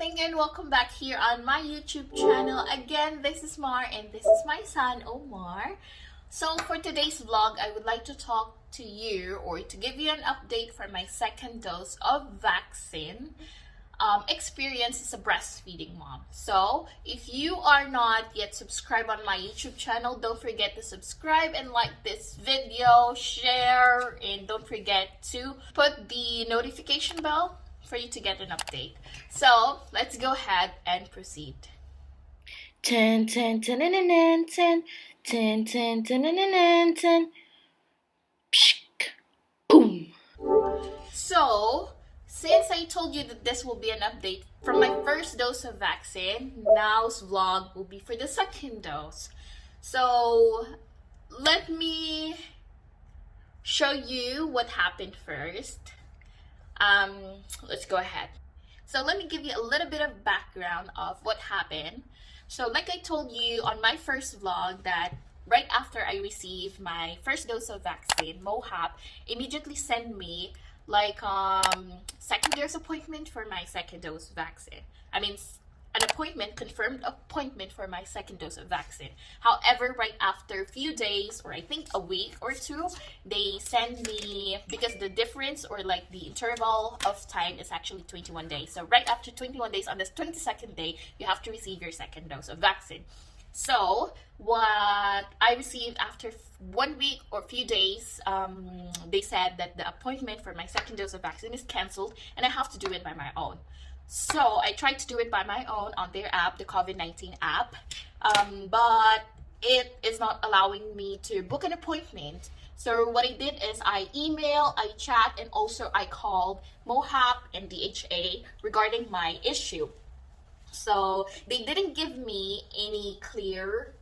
everything and welcome back here on my YouTube channel. Again, this is Mar and this is my son Omar. So for today's vlog, I would like to talk to you or to give you an update for my second dose of vaccine experience as a breastfeeding mom. So if you are not yet subscribed on my YouTube channel, don't forget to subscribe and like this video, share, and don't forget to put the notification bell for you to get an update. So let's go ahead and proceed. 10, 10, 10, 10, 10, 10, 10, 10, 10, 10, boom. So since I told you that this will be an update from my first dose of vaccine, now's vlog will be for the second dose. So let me show you what happened first. Let's go ahead. So let me give you a little bit of background of what happened. So like I told you on my first vlog that right after I received my first dose of vaccine, MOHAP immediately sent me like second dose appointment for my second dose vaccine. I mean an appointment, confirmed appointment for my second dose of vaccine. However, right after a few days, or I think a week or two, they send me, because the difference or like the interval of time is actually 21 days. So right after 21 days, on the 22nd day, you have to receive your second dose of vaccine. So what I received after 1 week or few days, they said that the appointment for my second dose of vaccine is canceled and I have to do it by my own. So I tried to do it by my own on their app, the COVID-19 app, but it is not allowing me to book an appointment. So what I did is I emailed, I chat, and also I called MOHAP and DHA regarding my issue. So they didn't give me any clear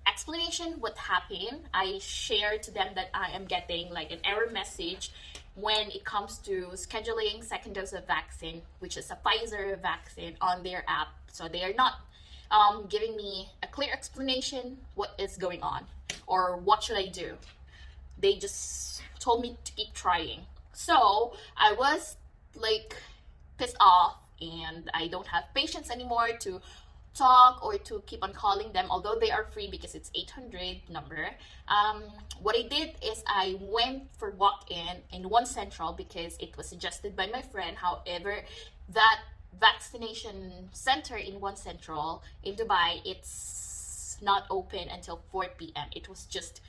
explanation what happened. I shared to them that I am getting like an error message when it comes to scheduling second dose of vaccine, which is a Pfizer vaccine, on their app. So they are not giving me a clear explanation what is going on or what should I do. They just told me to keep trying. So I was like pissed off and I don't have patience anymore to talk or to keep on calling them, although they are free because it's 800 number. What I did is I went for walk-in in One Central because it was suggested by my friend. However, that vaccination center in One Central in Dubai, it's not open until 4 p.m. It was just,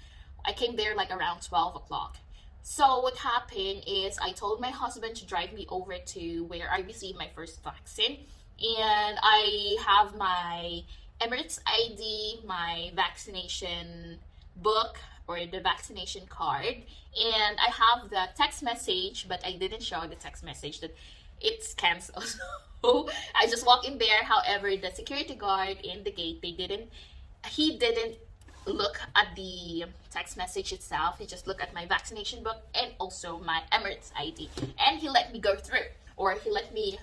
I came there like around 12 o'clock. So what happened is I told my husband to drive me over to where I received my first vaccine. And I have my Emirates ID, my vaccination book or the vaccination card, and I have the text message, but I didn't show the text message that it's canceled. So I just walk in there. However, the security guard in the gate, he didn't look at the text message itself. He just looked at my vaccination book and also my Emirates ID, and he let me go through, or he let me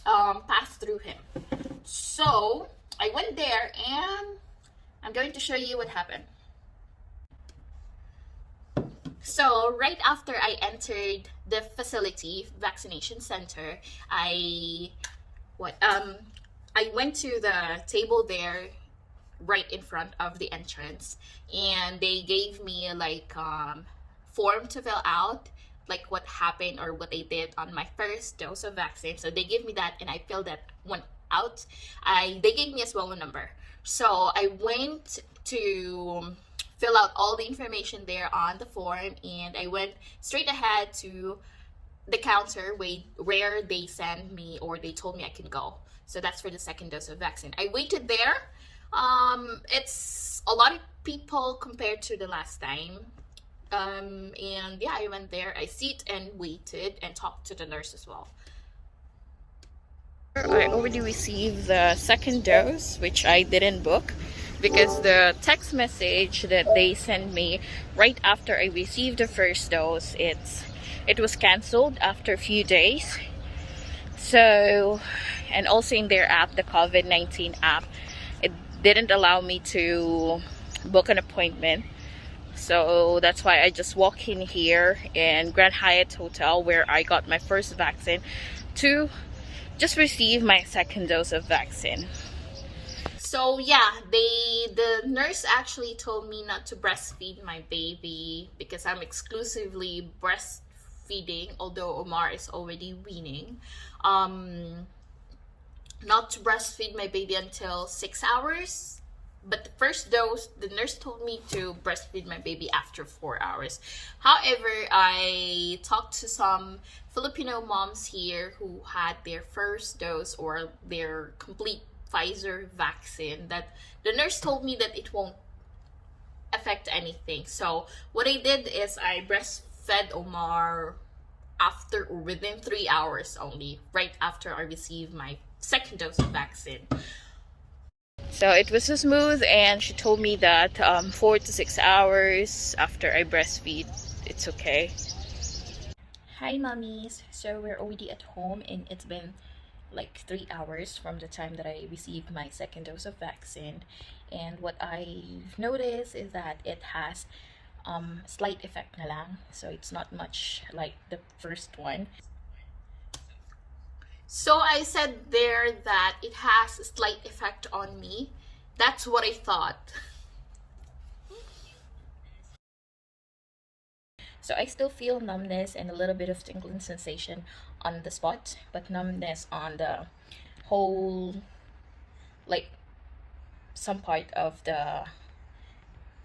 pass through him. So I went there and I'm going to show you what happened. So right after I entered the facility, vaccination center, I went to the table there right in front of the entrance, and they gave me like form to fill out, like what happened or what they did on my first dose of vaccine. So they gave me that and I filled that one out. They gave me as well a number. So I went to fill out all the information there on the form and I went straight ahead to the counter where they sent me or they told me I can go. So that's for the second dose of vaccine. I waited there. It's a lot of people compared to the last time. And yeah, I went there, I sit and waited and talked to the nurse as well. I already received the second dose, which I didn't book because the text message that they sent me right after I received the first dose, it was canceled after a few days. So, and also in their app, the COVID-19 app, it didn't allow me to book an appointment. So that's why I just walk in here in Grand Hyatt Hotel where I got my first vaccine to just received my second dose of vaccine. So yeah, the nurse actually told me not to breastfeed my baby because I'm exclusively breastfeeding, although Omar is already weaning. Not to breastfeed my baby until 6 hours. But the first dose, the nurse told me to breastfeed my baby after 4 hours. However, I talked to some Filipino moms here who had their first dose or their complete Pfizer vaccine that the nurse told me that it won't affect anything. So what I did is I breastfed Omar after or within 3 hours only, right after I received my second dose of vaccine. So it was so smooth, and she told me that 4 to 6 hours after I breastfeed, it's okay. Hi, mummies. So we're already at home, and it's been like 3 hours from the time that I received my second dose of vaccine. And what I've noticed is that it has slight effect na lang, so it's not much like the first one. So I said there that it has a slight effect on me. That's what I thought. So I still feel numbness and a little bit of tingling sensation on the spot, but numbness on the whole, like some part of the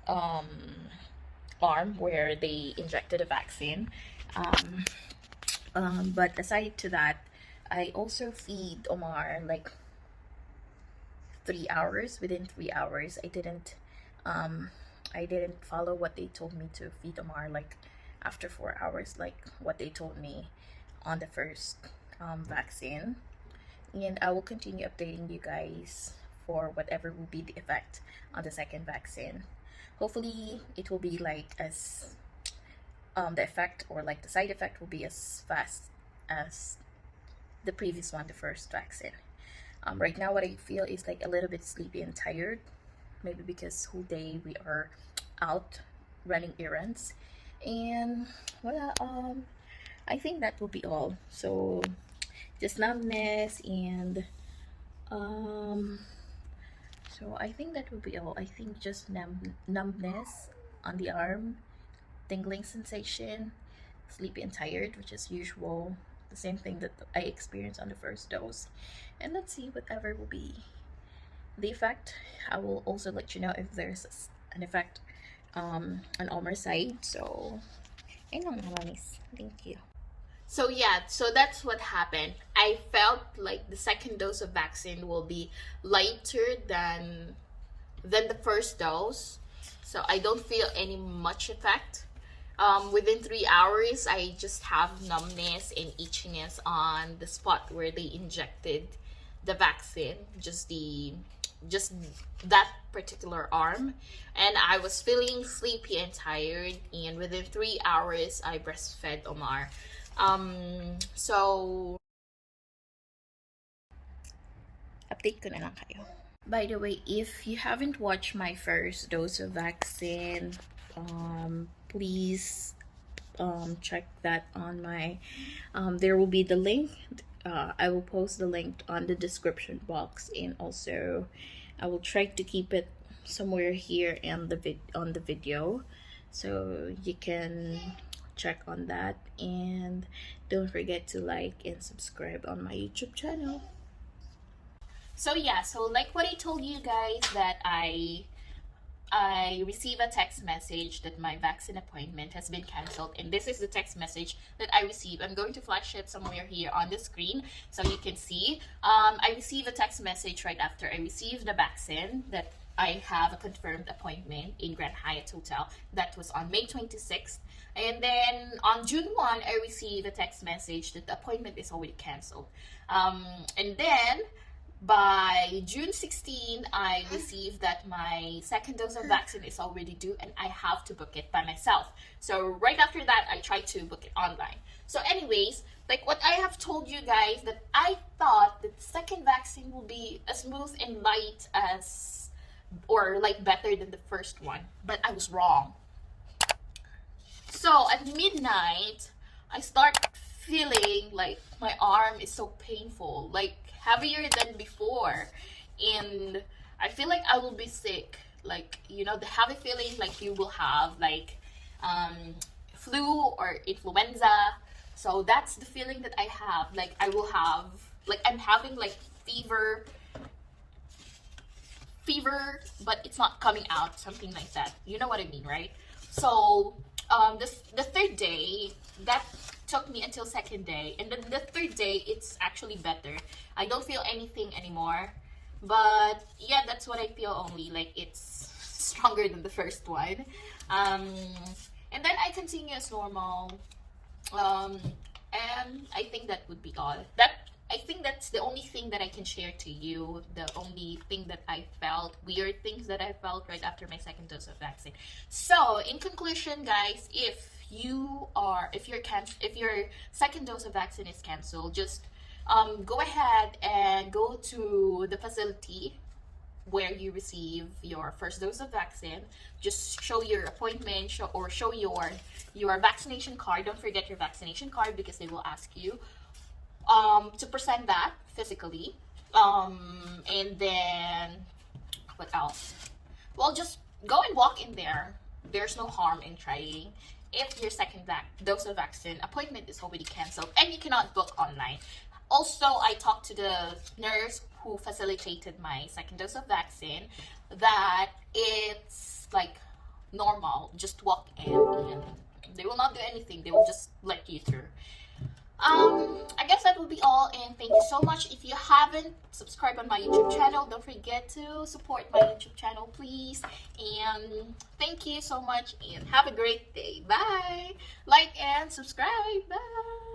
um, arm where they injected a vaccine. Um, but aside to that, I also feed Omar like 3 hours. Within 3 hours, um, I didn't follow what they told me to feed Omar like after 4 hours, like what they told me on the first vaccine. And I will continue updating you guys for whatever will be the effect on the second vaccine. Hopefully, it will be like as the effect or like the side effect will be as fast as the previous one, the first vaccine. Right now, what I feel is like a little bit sleepy and tired, maybe because whole day we are out running errands, and well, I think that will be all. So just numbness and so I think that will be all. I think just numbness on the arm, tingling sensation, sleepy and tired, which is usual, the same thing that I experienced on the first dose. And let's see whatever will be the effect. I will also let you know if there's an effect on Omar's side. So ayun lang mga mamis. Thank you. So yeah, so that's what happened. I felt like the second dose of vaccine will be lighter than the first dose. So I don't feel any much effect. Within 3 hours, I just have numbness and itchiness on the spot where they injected the vaccine, just that particular arm, and I was feeling sleepy and tired. And within 3 hours, I breastfed Omar. So update ko na lang kayo. By the way, if you haven't watched my first dose of vaccine, please check that on my there will be the link. I will post the link on the description box, and also I will try to keep it somewhere here and on the video, so you can check on that. And don't forget to like and subscribe on my YouTube channel. So yeah, so like what I told you guys, that I receive a text message that my vaccine appointment has been canceled, and this is the text message that I received. I'm going to flash it somewhere here on the screen so you can see. I received a text message right after I received the vaccine that I have a confirmed appointment in Grand Hyatt Hotel. That was on May 26th. And then on June 1, I received a text message that the appointment is already canceled. And then by June 16, I received that my second dose of vaccine is already due, and I have to book it by myself. So right after that, I tried to book it online. So anyways, like what I have told you guys, that I thought that the second vaccine will be as smooth and light as, or like better than the first one, but I was wrong. So at midnight, I start feeling like my arm is so painful, like heavier than before, and I feel like I will be sick. Like, you know, the heavy feeling like you will have like um, flu or influenza. So that's the feeling that I have. Like I will have, like I'm having like fever, but it's not coming out, something like that. You know what I mean, right? So the third day, that took me until second day, and then the third day it's actually better. I don't feel anything anymore, but yeah, that's what I feel only. Like it's stronger than the first one. Um, and then I continue as normal. Um, and I think that would be all. That I think that's the only thing that I can share to you. The only thing that I felt, weird things that I felt right after my second dose of vaccine. So, in conclusion, guys, if your second dose of vaccine is canceled, just go ahead and go to the facility where you receive your first dose of vaccine. Just show your appointment, show your vaccination card. Don't forget your vaccination card because they will ask you to present that physically. And then what else? Well, just go and walk in there. There's no harm in trying. If your second dose of vaccine appointment is already canceled and you cannot book online. Also, I talked to the nurse who facilitated my second dose of vaccine that it's like normal. Just walk in and they will not do anything. They will just let you through. I guess that will be all, and thank you so much. If you haven't subscribed on my YouTube channel, don't forget to support my YouTube channel, please. And thank you so much, and have a great day. Bye. Like and subscribe. Bye.